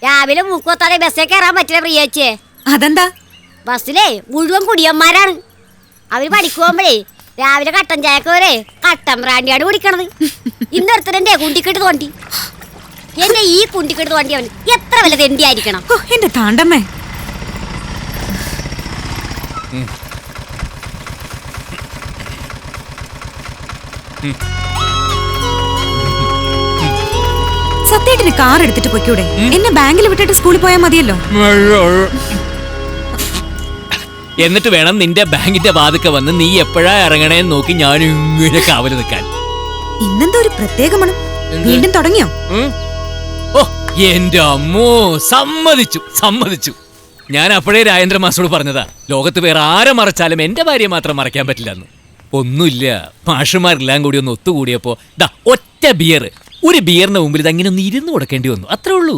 രാവിലെ മൂക്കുത്താതെ ബസ്സിൽ കയറാൻ പറ്റില്ല പ്രിയച്ചേ. അതെന്താ? ബസ്സിലേ മുഴുവൻ കുടിയന്മാരാണ്. അവര് പഠിക്കുമ്പോഴേ രാവിലെ കട്ടൻ ചായക്ക് വരെ കട്ടൻ ബ്രാൻഡിയാണ് കുടിക്കണത്. ഇന്നൊരുത്തരന്റെ കുണ്ടിക്കെട്ട് തോണ്ടി. എന്റെ ഈ കുണ്ടിക്കെട്ട് തോണ്ടി അവൻ എത്ര വല്ല തെണ്ടിയായിരിക്കണം. എന്റെ താണ്ടമ്മേ. സത്യേട്ടിന് കാർ എടുത്തിട്ട് പൊയ്ക്കൂടെ? എന്നെ ബാങ്കിൽ വിട്ടിട്ട് സ്കൂളിൽ പോയാൽ മതിയല്ലോ. എന്നിട്ട് വേണം നിന്റെ ബാങ്കിന്റെ വാതിക്ക വന്ന് നീ എപ്പോഴാ ഇറങ്ങണേന്ന് നോക്കി ഞാൻ ഇങ്ങനെ കാവല് നിൽക്കാൻ. ഇന്നെന്താ ഒരു പ്രത്യേക മണം? വീണ്ടും തുടങ്ങിയോ? ഓ എന്റെ അമ്മോ, സമ്മതിച്ചു. ഞാൻ അപ്പോഴേ രാജേന്ദ്ര മാസ്റ്ററോട് പറഞ്ഞതാ, ലോകത്ത് വേറെ ആരെ മറച്ചാലും എന്റെ ഭാര്യയെ മാത്രം മറയ്ക്കാൻ പറ്റില്ലെന്ന്. ഒന്നുമില്ല, മാഷുമാരെല്ലാം കൂടി ഒന്ന് ഒത്തുകൂടിയപ്പോ ഒറ്റ ബിയർ, ഒരു ബിയറിന് മുമ്പിൽ ഇത് അങ്ങനെ ഒന്ന് ഇരുന്ന് കൊടുക്കേണ്ടി വന്നു, അത്രേ ഉള്ളൂ.